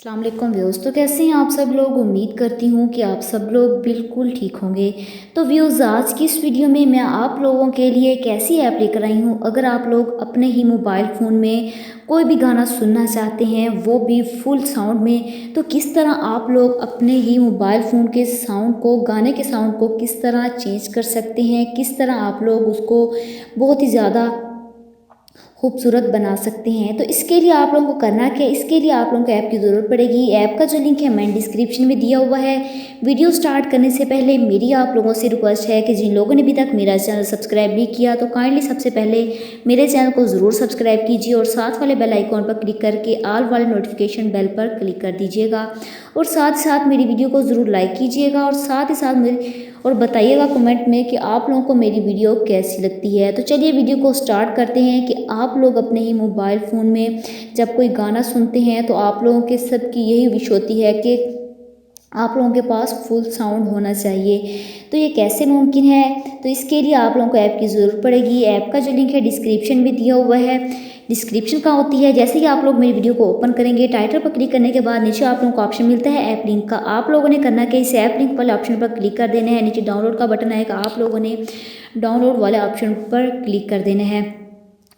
अस्सलाम वालेकुम व्यूज़। तो कैसे हैं आप सब लोग। उम्मीद करती हूँ कि आप सब लोग बिल्कुल ठीक होंगे। तो व्यूज़, आज की इस वीडियो में मैं आप लोगों के लिए एक ऐसी ऐप लेकर आई हूँ, अगर आप लोग अपने ही मोबाइल फ़ोन में कोई भी गाना सुनना चाहते हैं, वो भी फुल साउंड में, तो किस तरह आप लोग अपने ही मोबाइल फ़ोन के साउंड को, गाने के साउंड को किस तरह चेंज कर सकते हैं, किस तरह आप लोग उसको बहुत ही ज़्यादा खूबसूरत बना सकते हैं। तो इसके लिए आप लोगों को करना क्या है, इसके लिए आप लोगों को ऐप की ज़रूरत पड़ेगी। ऐप का जो लिंक है मैंने डिस्क्रिप्शन में दिया हुआ है। वीडियो स्टार्ट करने से पहले मेरी आप लोगों से रिक्वेस्ट है कि जिन लोगों ने अभी तक मेरा चैनल सब्सक्राइब नहीं किया, तो काइंडली सबसे पहले मेरे चैनल को ज़रूर सब्सक्राइब कीजिए और साथ वाले बेल आइकॉन पर क्लिक करके ऑल वाले नोटिफिकेशन बेल पर क्लिक कर दीजिएगा और साथ ही साथ मेरी वीडियो को ज़रूर लाइक कीजिएगा और साथ ही साथ मेरे और बताइएगा कमेंट में कि आप लोगों को मेरी वीडियो कैसी लगती है। तो चलिए वीडियो को स्टार्ट करते हैं कि आप लोग अपने ही मोबाइल फ़ोन में जब कोई गाना सुनते हैं, तो आप लोगों के सबकी यही विश होती है कि आप लोगों के पास फुल साउंड होना चाहिए। तो ये कैसे मुमकिन है, तो इसके लिए आप लोगों को ऐप की ज़रूरत पड़ेगी। ऐप का जो लिंक है डिस्क्रिप्शन में दिया हुआ है। डिस्क्रिप्शन कहाँ होती है, जैसे ही आप लोग मेरी वीडियो को ओपन करेंगे, टाइटल पर क्लिक करने के बाद नीचे आप लोगों को ऑप्शन मिलता है ऐप लिंक का। आप लोगों ने करना क्या, इस ऐप लिंक वाले ऑप्शन पर क्लिक कर देना है। नीचे डाउनलोड का बटन आएगा, आप लोगों ने डाउनलोड वाले ऑप्शन पर क्लिक कर देना है।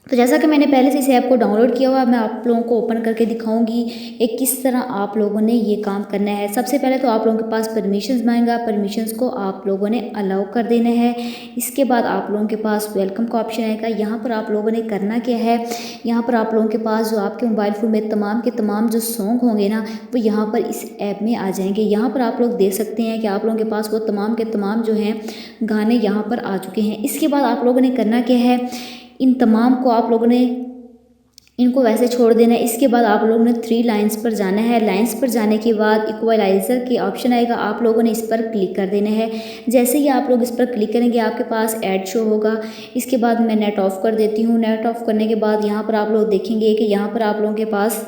तो जैसा कि मैंने पहले से इस ऐप को डाउनलोड किया हुआ, मैं आप लोगों को ओपन करके दिखाऊंगी एक किस तरह आप लोगों ने ये काम करना है। सबसे पहले तो आप लोगों के पास परमिशंस मांगेगा, परमिशंस को आप लोगों ने अलाउ कर देना है। इसके बाद आप लोगों के पास वेलकम का ऑप्शन आएगा। यहाँ पर आप लोगों ने करना क्या है, यहाँ पर आप लोगों के पास जो आपके मोबाइल फ़ोन में तमाम के तमाम जो सॉन्ग होंगे ना, वो यहाँ पर इस ऐप में आ जाएंगे। यहाँ पर आप लोग देख सकते हैं कि आप लोगों के पास वो तमाम के तमाम जो हैं गाने यहाँ पर आ चुके हैं। इसके बाद आप लोगों ने करना क्या है, इन तमाम को आप लोगों ने इनको वैसे छोड़ देना है। इसके बाद आप लोगों ने 3 लाइंस पर जाना है। लाइंस पर जाने के बाद इक्वलाइज़र की ऑप्शन आएगा, आप लोगों ने इस पर क्लिक कर देना है। जैसे ही आप लोग इस पर क्लिक करेंगे, आपके पास ऐड शो होगा। इसके बाद मैं नेट ऑफ़ कर देती हूँ। नेट ऑफ़ करने के बाद यहाँ पर आप लोग देखेंगे कि यहाँ पर आप लोगों के पास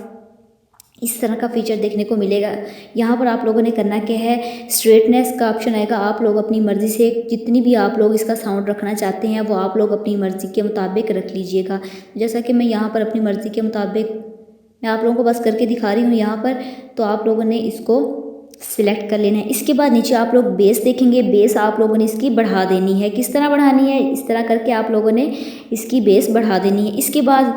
इस तरह का फीचर देखने को मिलेगा। यहाँ पर आप लोगों ने करना क्या है, स्ट्रेटनेस का ऑप्शन आएगा। आप लोग अपनी मर्ज़ी से जितनी भी आप लोग इसका साउंड रखना चाहते हैं, वो आप लोग अपनी मर्ज़ी के मुताबिक रख लीजिएगा। जैसा कि मैं यहाँ पर अपनी मर्ज़ी के मुताबिक मैं आप लोगों को बस करके दिखा रही हूँ यहाँ पर, तो आप लोगों ने इसको सिलेक्ट कर लेना है। इसके बाद नीचे आप लोग बेस देखेंगे, बेस आप लोगों ने इसकी बढ़ा देनी है। किस तरह बढ़ानी है, इस तरह करके आप लोगों ने इसकी बेस बढ़ा देनी है। इसके बाद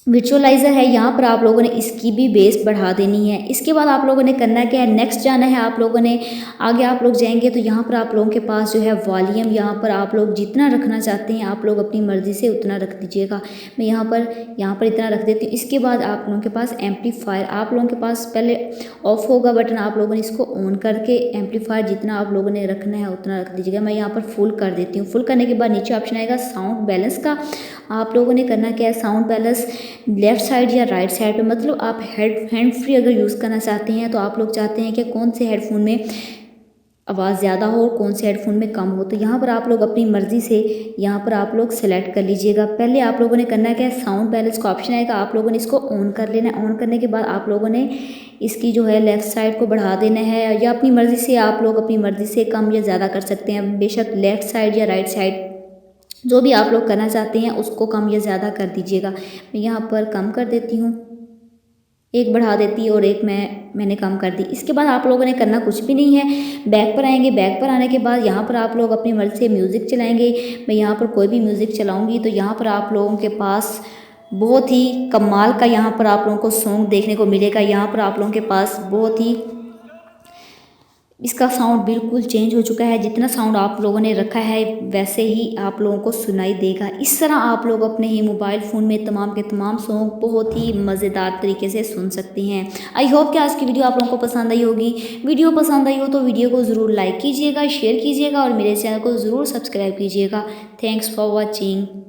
विजुअलाइज़र है, यहाँ पर आप लोगों ने इसकी भी बेस बढ़ा देनी है। इसके बाद आप लोगों ने करना क्या है, नेक्स्ट जाना है। आप लोगों ने आगे आप लोग जाएंगे तो यहाँ पर आप लोगों के पास जो है वॉल्यूम, यहाँ पर आप लोग जितना रखना चाहते हैं आप लोग अपनी मर्ज़ी से उतना रख दीजिएगा। मैं यहाँ पर इतना रख देती हूँ। इसके बाद आप लोगों के पास एम्पलीफायर, आप लोगों के पास पहले ऑफ होगा बटन, आप लोगों ने इसको ऑन करके एम्पलीफायर जितना आप लोगों ने रखना है उतना रख दीजिएगा। मैं यहाँ पर फुल कर देती हूँ। फुल करने के बाद नीचे ऑप्शन आएगा साउंड बैलेंस का। आप लोगों ने करना क्या है, साउंड बैलेंस लेफ़्ट साइड या राइट साइड पे, मतलब आप हैंड फ्री अगर यूज़ करना चाहते हैं, तो आप लोग चाहते हैं कि कौन से हेडफोन में आवाज़ ज़्यादा हो और कौन से हेडफोन में कम हो, तो यहाँ पर आप लोग अपनी मर्ज़ी से यहाँ पर आप लोग सेलेक्ट कर लीजिएगा। पहले आप लोगों ने करना क्या है, साउंड बैलेंस का ऑप्शन आएगा, आप लोगों ने इसको ऑन कर लेना है। ऑन करने के बाद आप लोगों ने इसकी जो है लेफ़्ट साइड को बढ़ा देना है, या अपनी मर्ज़ी से आप लोग अपनी मर्ज़ी से कम या ज़्यादा कर सकते हैं। बेशक लेफ़्ट साइड या राइट साइड जो भी आप लोग करना चाहते हैं उसको कम या ज़्यादा कर दीजिएगा। मैं यहाँ पर कम कर देती हूँ, एक बढ़ा देती और एक मैंने कम कर दी। इसके बाद आप लोगों ने करना कुछ भी नहीं है, बैक पर आएंगे। बैक पर आने के बाद यहाँ पर आप लोग अपनी मर्ज़ी से म्यूज़िक चलाएंगे। मैं यहाँ पर कोई भी म्यूज़िक चलाऊँगी, तो यहाँ पर आप लोगों के पास बहुत ही कमाल का यहाँ पर आप लोगों को सॉन्ग देखने को मिलेगा। यहाँ पर आप लोगों के पास बहुत ही इसका साउंड बिल्कुल चेंज हो चुका है। जितना साउंड आप लोगों ने रखा है वैसे ही आप लोगों को सुनाई देगा। इस तरह आप लोग अपने ही मोबाइल फ़ोन में तमाम के तमाम सॉन्ग बहुत ही मज़ेदार तरीके से सुन सकते हैं। आई होप कि आज की वीडियो आप लोगों को पसंद आई होगी। वीडियो पसंद आई हो तो वीडियो को ज़रूर लाइक कीजिएगा, शेयर कीजिएगा और मेरे चैनल को ज़रूर सब्सक्राइब कीजिएगा। Thanks for watching.